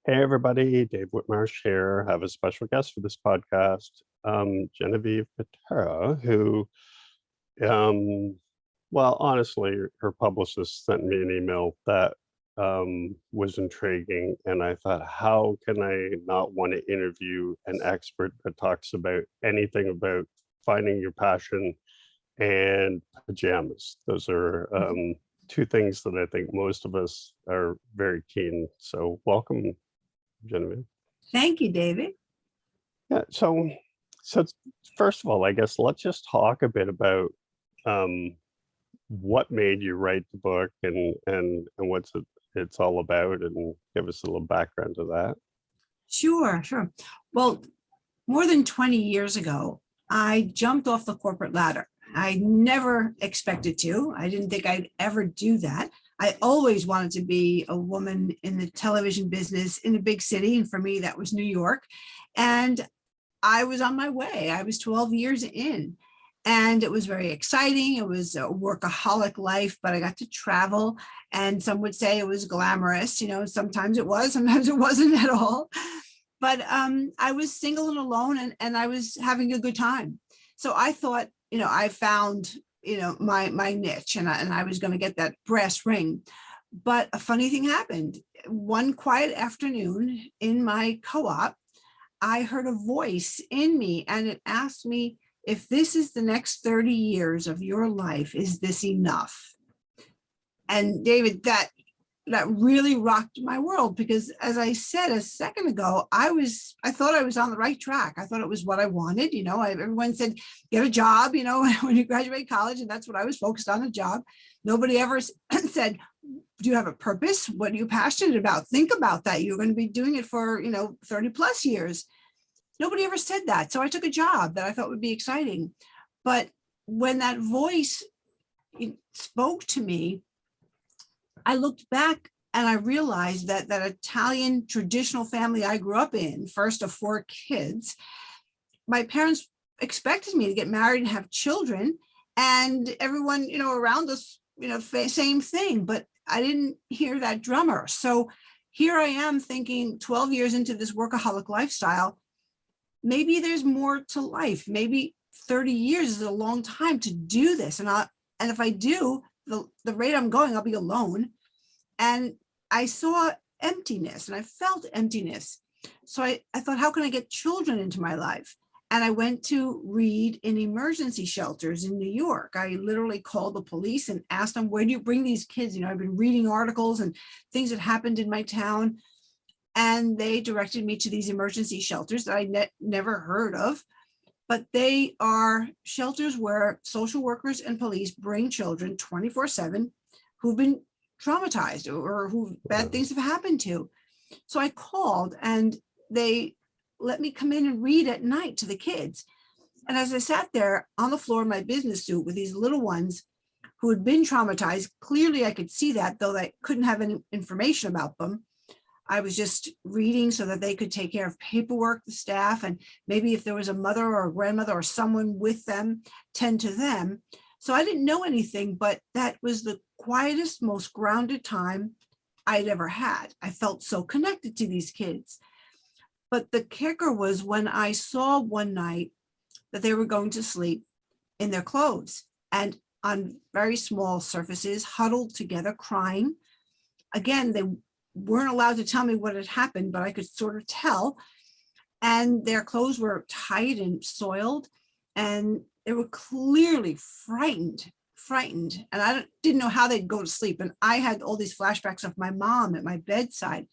Hey everybody, Dave Whitmarsh here. I have a special guest for this podcast, Genevieve Piturro, who, um, well, honestly, her publicist sent me an email that was intriguing, and I thought, how can I not want to interview an expert that talks about anything about finding your passion and pajamas? Those are two things that I think most of us are very keen. So welcome, Genevieve. Thank you, David. Yeah, so first of all, I guess let's just talk a bit about um, what made you write the book and what's it's all about, and give us a little background to that. Sure. Well, more than 20 years ago, I jumped off the corporate ladder. I never expected to. I didn't think I'd ever do that. I always wanted to be a woman in the television business in a big city. And for me, that was New York. And I was on my way. I was 12 years in. And it was very exciting. It was a workaholic life, but I got to travel. And some would say it was glamorous. You know, sometimes it was, sometimes it wasn't at all. But I was single and alone, and I was having a good time. So I thought, I found, my niche, and I was going to get that brass ring. But a funny thing happened. One quiet afternoon in my co-op, I heard a voice in me, and it asked me, if this is the next 30 years of your life, is this enough? And David, that really rocked my world, because as I said a second ago, I thought I was on the right track. I thought it was what I wanted. Everyone said, get a job, when you graduate college, and that's what I was focused on, a job. Nobody ever said, do you have a purpose? What are you passionate about? Think about that. You're going to be doing it for, 30 plus years. Nobody ever said that. So I took a job that I thought would be exciting. But when that voice spoke to me, I looked back and I realized that that Italian traditional family I grew up in, first of 4 kids, my parents expected me to get married and have children, and everyone, around us, same thing, but I didn't hear that drummer. So here I am thinking 12 years into this workaholic lifestyle, maybe there's more to life. Maybe 30 years is a long time to do this. And if I do, the rate I'm going, I'll be alone. And I saw emptiness, and I felt emptiness. So I thought, how can I get children into my life? And I went to read in emergency shelters in New York. I literally called the police and asked them, where do you bring these kids? I've been reading articles and things that happened in my town. And they directed me to these emergency shelters that I never heard of. But they are shelters where social workers and police bring children 24/7 who've been traumatized or who bad things have happened to. So I called, and they let me come in and read at night to the kids. And as I sat there on the floor in my business suit with these little ones who had been traumatized, clearly I could see that, though I couldn't have any information about them. I was just reading so that they could take care of paperwork, the staff, and maybe if there was a mother or a grandmother or someone with them, tend to them. So I didn't know anything, but that was the quietest, most grounded time I'd ever had. I felt so connected to these kids. But the kicker was when I saw one night that they were going to sleep in their clothes and on very small surfaces, huddled together, crying. Again, they weren't allowed to tell me what had happened, but I could sort of tell. And their clothes were tight and soiled, and they were clearly frightened. And I didn't know how they'd go to sleep. And I had all these flashbacks of my mom at my bedside,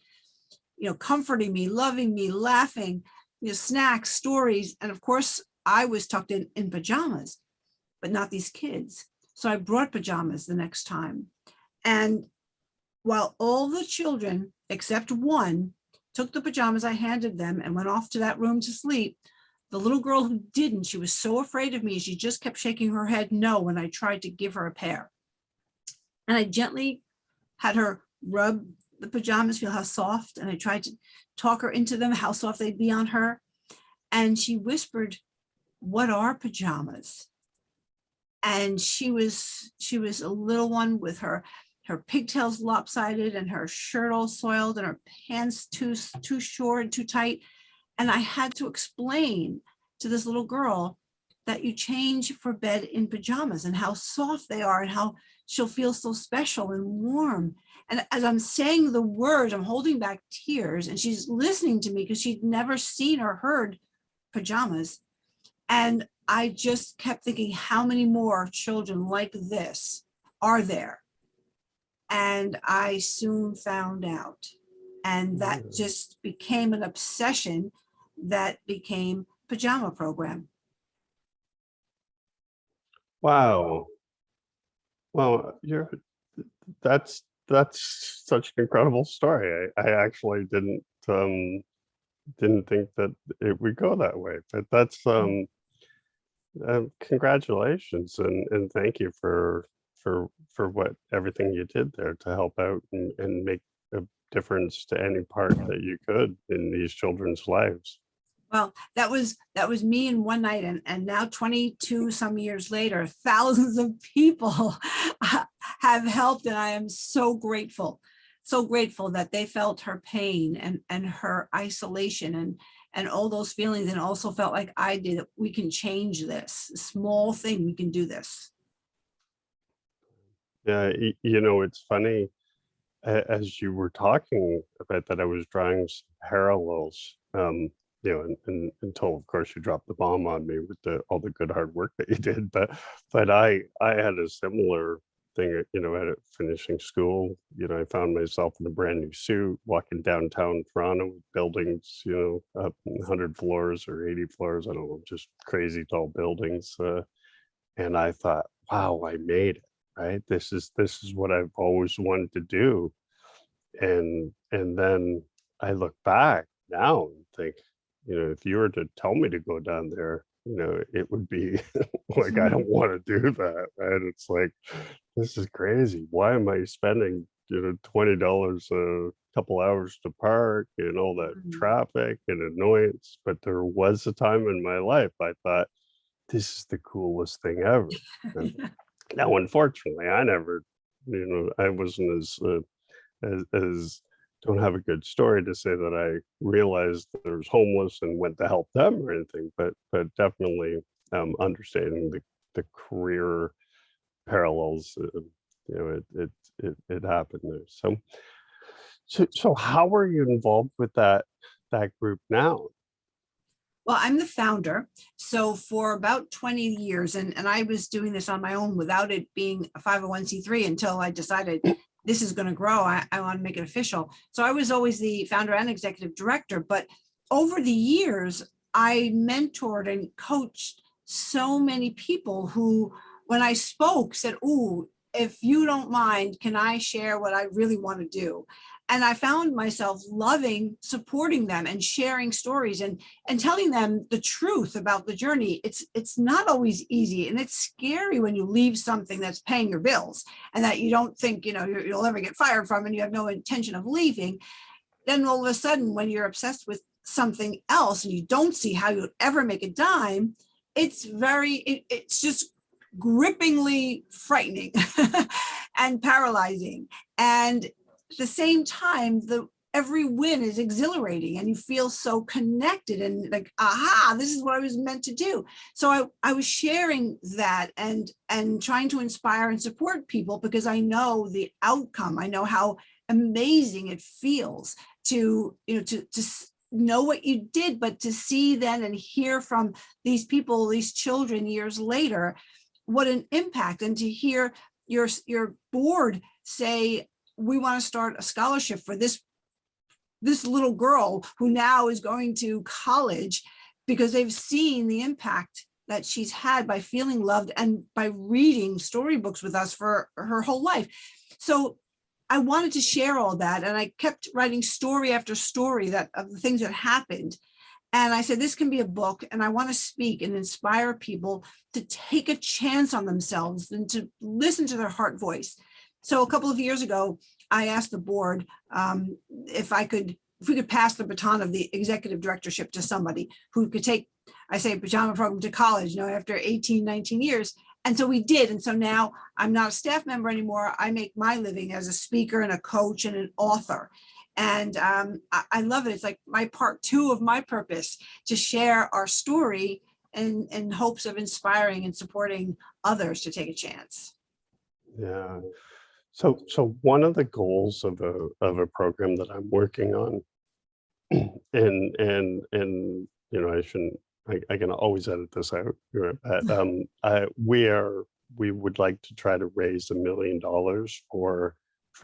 comforting me, loving me, laughing, snacks, stories. And of course, I was tucked in pajamas, but not these kids. So I brought pajamas the next time. And while all the children, except one, took the pajamas I handed them and went off to that room to sleep, the little girl who didn't, she was so afraid of me, she just kept shaking her head no when I tried to give her a pair. And I gently had her rub the pajamas, feel how soft, and I tried to talk her into them, how soft they'd be on her. And she whispered, "What are pajamas?" And she was a little one with her her pigtails lopsided and her shirt all soiled and her pants too short, too tight. And I had to explain to this little girl that you change for bed in pajamas and how soft they are and how she'll feel so special and warm. And as I'm saying the words, I'm holding back tears, and she's listening to me because she'd never seen or heard pajamas. And I just kept thinking, how many more children like this are there? And I soon found out. And that just became an obsession that became Pajama Program. Wow. Well, that's such an incredible story. I actually didn't think that it would go that way, but that's congratulations and thank you for what everything you did there to help out and make a difference to any part that you could in these children's lives. Well, that was me in one night, and now 22 some years later, thousands of people have helped, and I am so grateful that they felt her pain and her isolation and all those feelings, and also felt like I did, that we can change this small thing, we can do this. Yeah, it's funny, as you were talking about that, I was drawing some parallels, until of course you dropped the bomb on me with all the good hard work that you did. But I had a similar thing, at finishing school. I found myself in a brand new suit, walking downtown Toronto with buildings, up 100 floors or 80 floors, I don't know, just crazy tall buildings. And I thought, wow, I made it, right? This is what I've always wanted to do. And then I look back now and think, if you were to tell me to go down there, it would be like, I don't want to do that, right? It's like, this is crazy. Why am I spending, $20 a couple hours to park and all that traffic and annoyance? But there was a time in my life I thought, this is the coolest thing ever. And now, unfortunately, I never, I wasn't as don't have a good story to say that I realized that I was homeless and went to help them or anything, but definitely understanding the career parallels, it happened there. So how are you involved with that group now? Well, I'm the founder. So for about 20 years, and I was doing this on my own without it being a 501c3 until I decided this is going to grow. I want to make it official. So I was always the founder and executive director. But over the years, I mentored and coached so many people who, when I spoke, said, "Ooh, if you don't mind, can I share what I really want to do?" And I found myself loving supporting them and sharing stories and telling them the truth about the journey. It's not always easy, and it's scary when you leave something that's paying your bills and that you don't think you'll ever get fired from, and you have no intention of leaving. Then all of a sudden, when you're obsessed with something else and you don't see how you'll ever make a dime, it's just grippingly frightening and paralyzing. And at the same time, every win is exhilarating and you feel so connected and like, aha, this is what I was meant to do. So I was sharing that and trying to inspire and support people because I know the outcome. I know how amazing it feels to know what you did, but to see then and hear from these people, these children years later, what an impact. And to hear your board say, we want to start a scholarship for this little girl who now is going to college because they've seen the impact that she's had by feeling loved and by reading storybooks with us for her whole life. So I wanted to share all that. And I kept writing story after story of the things that happened. And I said, this can be a book, and I want to speak and inspire people to take a chance on themselves and to listen to their heart voice. So a couple of years ago, I asked the board if we could pass the baton of the executive directorship to somebody who could take, I say, Pajama Program to college, after 18, 19 years. And so we did. And so now I'm not a staff member anymore. I make my living as a speaker and a coach and an author. And I love it. It's like my part 2 of my purpose, to share our story in hopes of inspiring and supporting others to take a chance. Yeah. So one of the goals of a program that I'm working on, and I shouldn't, I can always edit this out, but we would like to try to raise $1 million for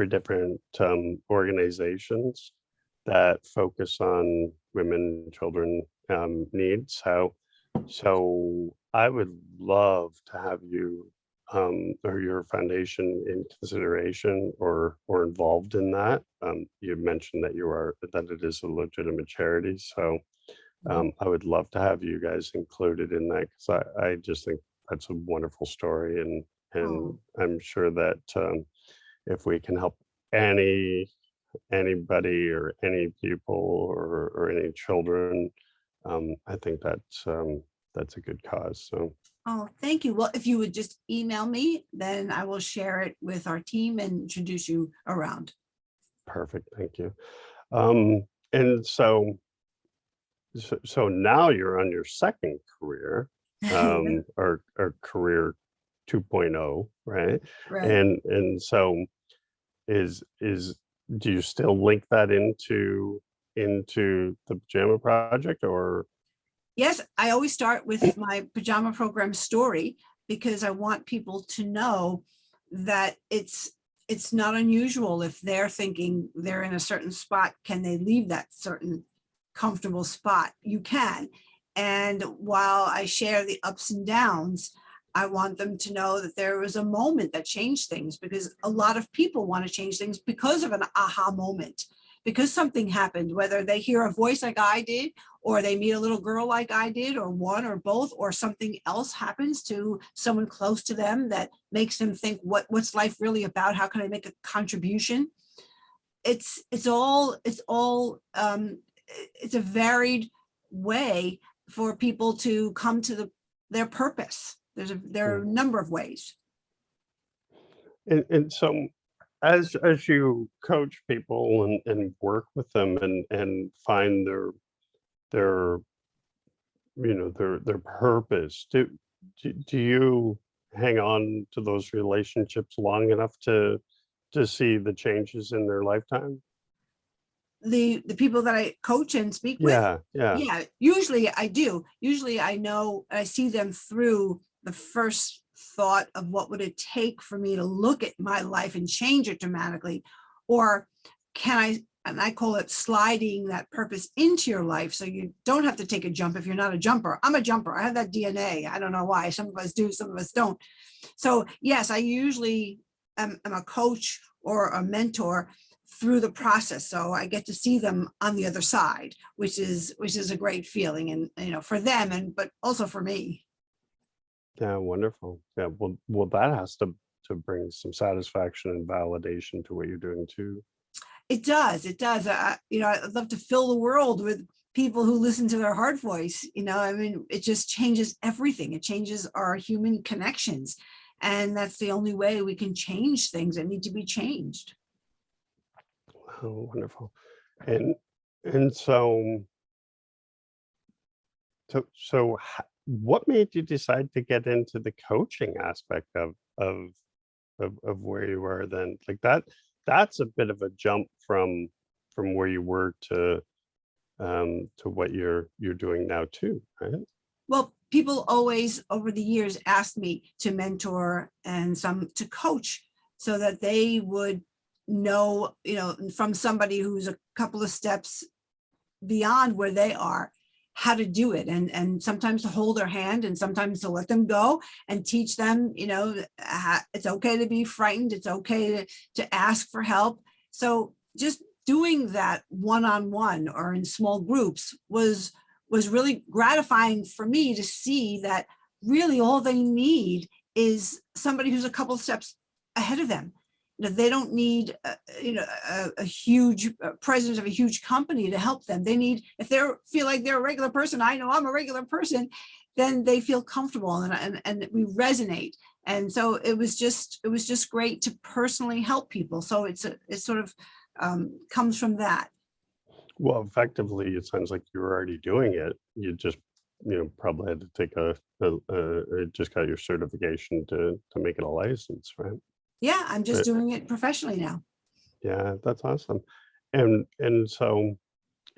different organizations that focus on women and children needs. So I would love to have you or your foundation in consideration or involved in that. You mentioned that it is a legitimate charity, so I would love to have you guys included in that, because I just think that's a wonderful story, and Oh. I'm sure that if we can help anybody or any people or any children, I think that's a good cause. So Oh, thank you. Well, if you would just email me, then I will share it with our team and introduce you around. perfect, thank you. And so now you're on your second career, or career 2.0, right? Right. And so is do you still link that into the Pajama Project, or Yes, I always start with my Pajama Program story, because I want people to know that it's not unusual. If they're thinking they're in a certain spot, can they leave that certain comfortable spot? You can. And while I share the ups and downs, I want them to know that there was a moment that changed things, because a lot of people want to change things because of an aha moment, because something happened, whether they hear a voice like I did, or they meet a little girl like I did, or one or both, or something else happens to someone close to them that makes them think, what's life really about? How can I make a contribution? It's a varied way for people to come to their purpose. There are a number of ways. and so as you coach people and work with them and find their their purpose, do you hang on to those relationships long enough to see the changes in their lifetime? The people that I coach and speak with, Yeah. yeah, usually I do. Usually I know, I see them through the first thought of what would it take for me to look at my life and change it dramatically, or can I, and I call it sliding that purpose into your life, so you don't have to take a jump if you're not a jumper. I'm a jumper. I have that DNA. I don't know why. Some of us do, some of us don't. So yes, I usually am a coach or a mentor through the process, so I get to see them on the other side, which is a great feeling, and for them, and but also for me. Yeah, wonderful. Yeah, well, that has to bring some satisfaction and validation to what you're doing too. It does. I'd love to fill the world with people who listen to their heart voice. I mean, it just changes everything. It changes our human connections, and that's the only way we can change things that need to be changed. Oh, wonderful. And and what made you decide to get into the coaching aspect of where you were then? Like that's a bit of a jump from where you were to what you're doing now too, right? Well, people always over the years asked me to mentor and some to coach, so that they would know, from somebody who's a couple of steps beyond where they are, how to do it, and sometimes to hold their hand, and sometimes to let them go and teach them, it's okay to be frightened, it's okay to ask for help. So just doing that one-on-one or in small groups was really gratifying for me to see that really all they need is somebody who's a couple of steps ahead of them. They don't need a huge president of a huge company to help them. They need, if they feel like they're a regular person, I know I'm a regular person, then they feel comfortable and we resonate. And so it was just great to personally help people. So it sort of comes from that. Well, effectively, it sounds like you were already doing it. You just, probably had to take just got your certification to make it a license, right? Yeah, I'm just But doing it professionally now. yeah, that's awesome. And so,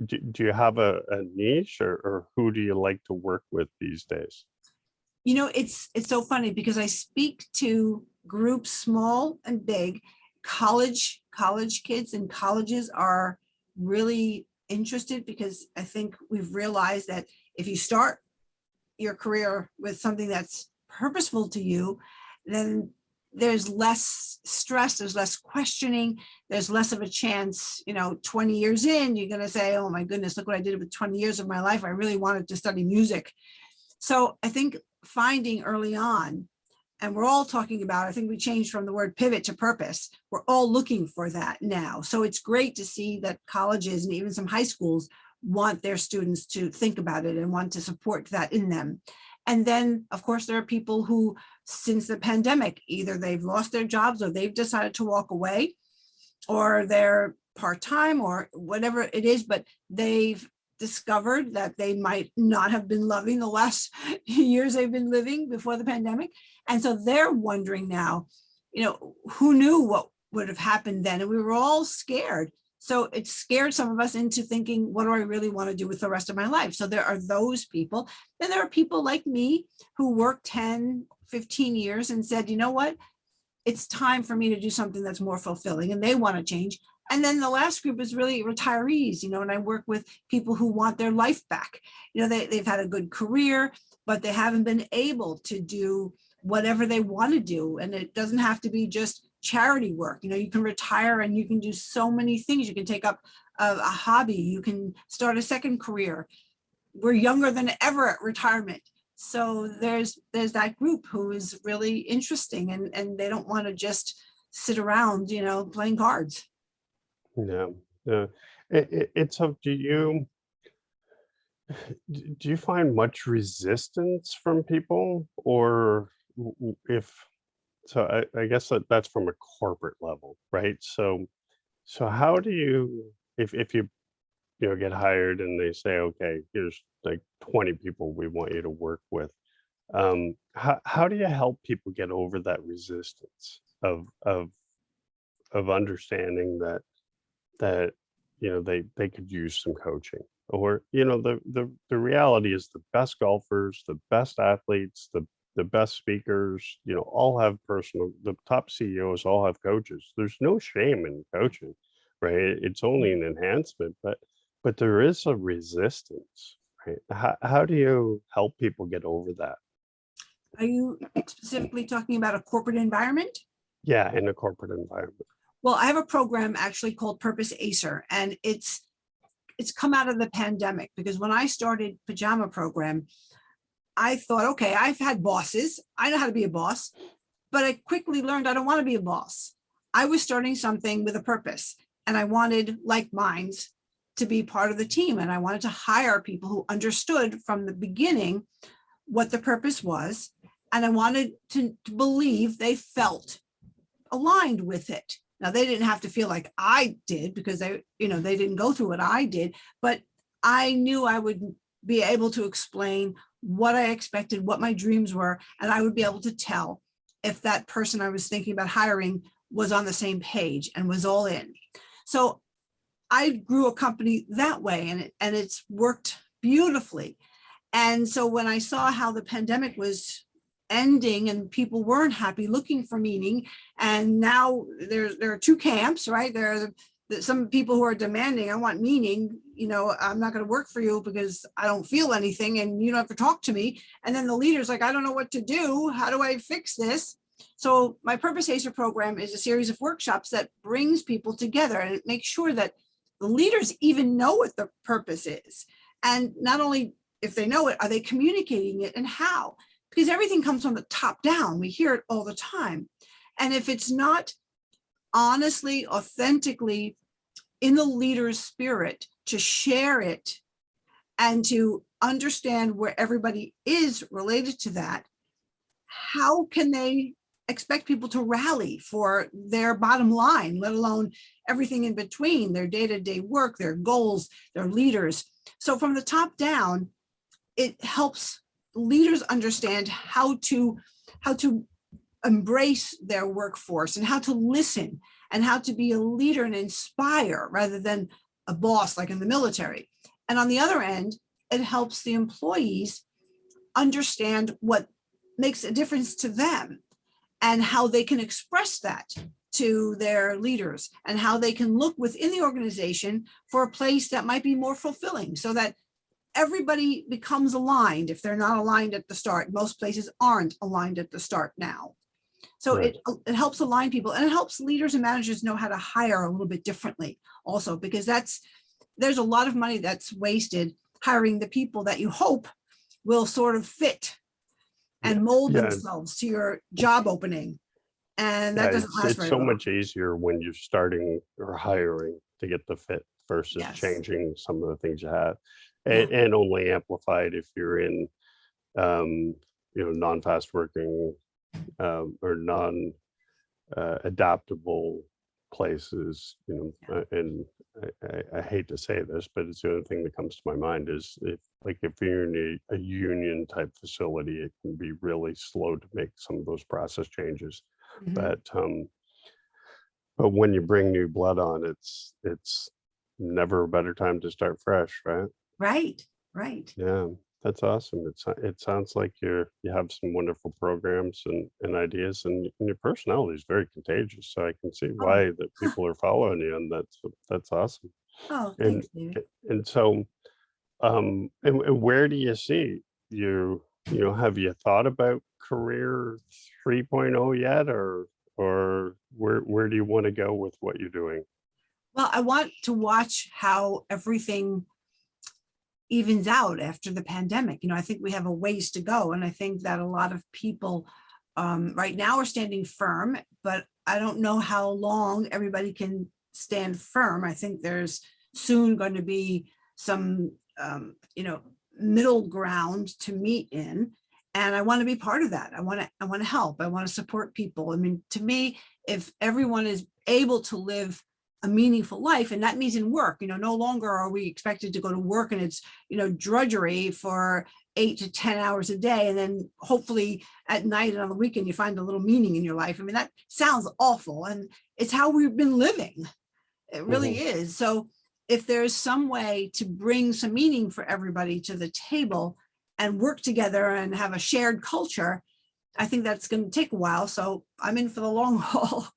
do you have a niche, or who do you like to work with these days? It's so funny because I speak to groups, small and big. College kids and colleges are really interested because I think we've realized that if you start your career with something that's purposeful to you, then there's less stress, there's less questioning, there's less of a chance, 20 years in, you're going to say, oh my goodness, look what I did with 20 years of my life. I really wanted to study music. So I think finding early on, and we're all talking about, I think we changed from the word pivot to purpose. We're all looking for that now. So it's great to see that colleges and even some high schools want their students to think about it and want to support that in them. And then, of course, there are people who, since the pandemic, either they've lost their jobs or they've decided to walk away, or they're part-time or whatever it is, but they've discovered that they might not have been loving the last years they've been living before the pandemic. And so they're wondering now, who knew what would have happened then? And we were all scared. So it scared some of us into thinking, what do I really want to do with the rest of my life? So there are those people. Then there are people like me who worked 10, 15 years and said, you know what? It's time for me to do something that's more fulfilling, and they want to change. And then the last group is really retirees, and I work with people who want their life back. They've had a good career, but they haven't been able to do whatever they want to do. And it doesn't have to be just charity work. You can retire and you can do so many things. You can take up a hobby. You can start a second career. We're younger than ever at retirement. So there's that group who is really interesting, and they don't want to just sit around, playing cards. Yeah, yeah. It's up to you. Do you find much resistance from people, or if so? I guess that's from a corporate level, right? So how do you, if you get hired and they say, okay, here's like 20 people we want you to work with, how do you help people get over that resistance of understanding that they could use some coaching? Or the reality is the best golfers, the best athletes, the best speakers, all have the top CEOs all have coaches. There's no shame in coaching, right? It's only an enhancement, but there is a resistance, right? How do you help people get over that? Are you specifically talking about a corporate environment? Yeah, in a corporate environment. Well, I have a program actually called Purpose ACER, and it's come out of the pandemic, because when I started Pajama Program, I thought, okay, I've had bosses. I know how to be a boss, but I quickly learned I don't want to be a boss. I was starting something with a purpose, and I wanted like minds to be part of the team. And I wanted to hire people who understood from the beginning what the purpose was. And I wanted to believe they felt aligned with it. Now, they didn't have to feel like I did, because they didn't go through what I did, but I knew I would be able to explain what I expected, what my dreams were, and I would be able to tell if that person I was thinking about hiring was on the same page and was all in. So I grew a company that way, and it's worked beautifully. And so when I saw how the pandemic was ending and people weren't happy, looking for meaning, and now there are two camps, right? There are some people who are demanding, I want meaning, I'm not going to work for you because I don't feel anything and you don't have to talk to me. And then the leader's like, I don't know what to do. How do I fix this? So my Purpose ACER program is a series of workshops that brings people together, and it makes sure that the leaders even know what the purpose is. And not only if they know it, are they communicating it, and how? Because everything comes from the top down. We hear it all the time. And if it's not honestly, authentically in the leader's spirit to share it and to understand where everybody is related to that, how can they expect people to rally for their bottom line, let alone everything in between, their day-to-day work, their goals, their leaders? So from the top down, it helps leaders understand how to embrace their workforce and how to listen and how to be a leader and inspire rather than a boss like in the military. And on the other end, it helps the employees understand what makes a difference to them and how they can express that to their leaders and how they can look within the organization for a place that might be more fulfilling so that everybody becomes aligned. If they're not aligned at the start, most places aren't aligned at the start now. So Right. it helps align people, and it helps leaders and managers know how to hire a little bit differently also, because there's a lot of money that's wasted hiring the people that you hope will sort of fit and mold Yeah, themselves to your job opening. And yeah, that doesn't last it's very so long. much easier when you're starting or hiring to get the fit versus Yes. changing some of the things you have, Yeah. and only amplified if you're in, non-fast working, or non adaptable places, and I hate to say this, but it's the only thing that comes to my mind is if you're in a union type facility, it can be really slow to make some of those process changes. Mhm. But when you bring new blood on, it's never a better time to start fresh, right? Right. Right. Yeah, that's awesome. It sounds like you have some wonderful programs and ideas, and your personality is very contagious. So I can see Oh, why that people are following you, and that's awesome. oh, And thanks, David. and so, and where do you see have you thought about career 3.0 yet, or where do you want to go with what you're doing? Well, I want to watch how everything evens out after the pandemic. I think we have a ways to go. And I think that a lot of people right now are standing firm, but I don't know how long everybody can stand firm. I think there's soon going to be some, middle ground to meet in. And I want to be part of that. I want to help. I want to support people. I mean, to me, if everyone is able to live a meaningful life, and that means in work, no longer are we expected to go to work and it's, drudgery for 8 to 10 hours a day. And then hopefully at night and on the weekend, you find a little meaning in your life. I mean, that sounds awful. And it's how we've been living. It really Mhm. is. So if there's some way to bring some meaning for everybody to the table and work together and have a shared culture, I think that's going to take a while. So I'm in for the long haul.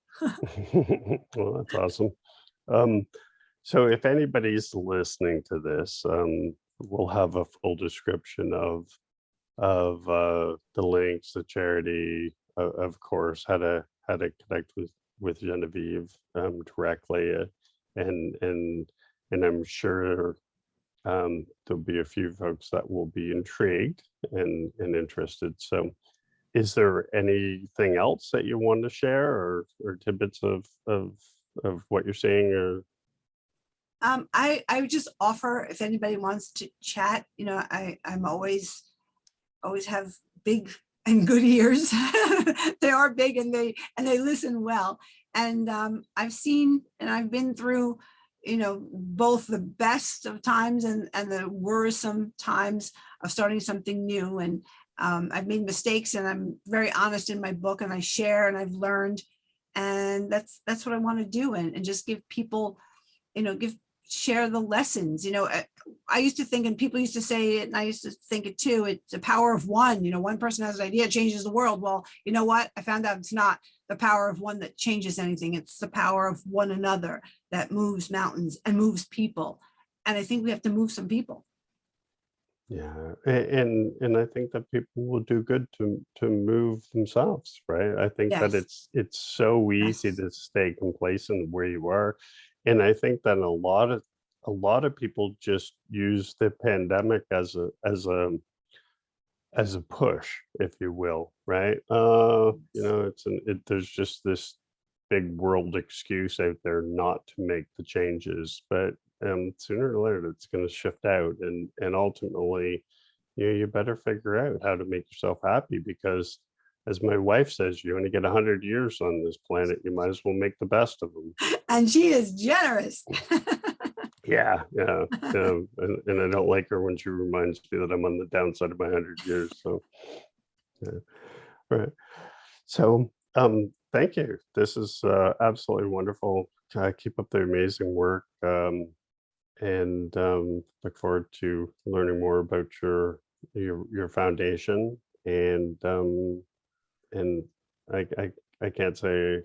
Well, that's awesome. Um, so if anybody's listening to this, we'll have a full description of the links, the charity, of course, how to connect with Genevieve directly, and and I'm sure there'll be a few folks that will be intrigued and interested. So, is there anything else that you want to share, or tidbits of what you're seeing, or I would just offer if anybody wants to chat, I'm always have big and good ears. They are big and they listen well. And I've seen and I've been through, both the best of times and the worrisome times of starting something new. And I've made mistakes and I'm very honest in my book and I share and I've learned. And that's what I want to do and just give people, share the lessons. I used to think, and people used to say it, and I used to think it too, it's the power of one. One person has an idea, changes the world. Well, you know what? I found out it's not the power of one that changes anything. It's the power of one another that moves mountains and moves people. And I think we have to move some people. yeah, and I think that people will do good to move themselves, right? I think that Yes. it's so easy Yes. to stay complacent where you are, and I think that a lot of people just use the pandemic as a push, if you will, right? There's just this big world excuse out there not to make the changes, but sooner or later it's going to shift out, and ultimately, you better figure out how to make yourself happy, because as my wife says, you only get 100 years on this planet. You might as well make the best of them. And she is generous. Yeah, and I don't like her when she reminds me that I'm on the downside of my 100 years. So, yeah, right. So, thank you. This is absolutely wonderful. Keep up the amazing work, and look forward to learning more about your foundation. And I can't say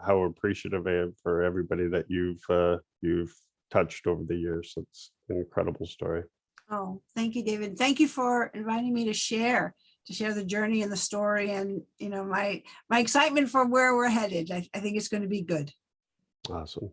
how appreciative I am for everybody that you've touched over the years. It's an incredible story. Oh, thank you, David. Thank you for inviting me to share the journey and the story, and my excitement for where we're headed. I think it's going to be good. Awesome.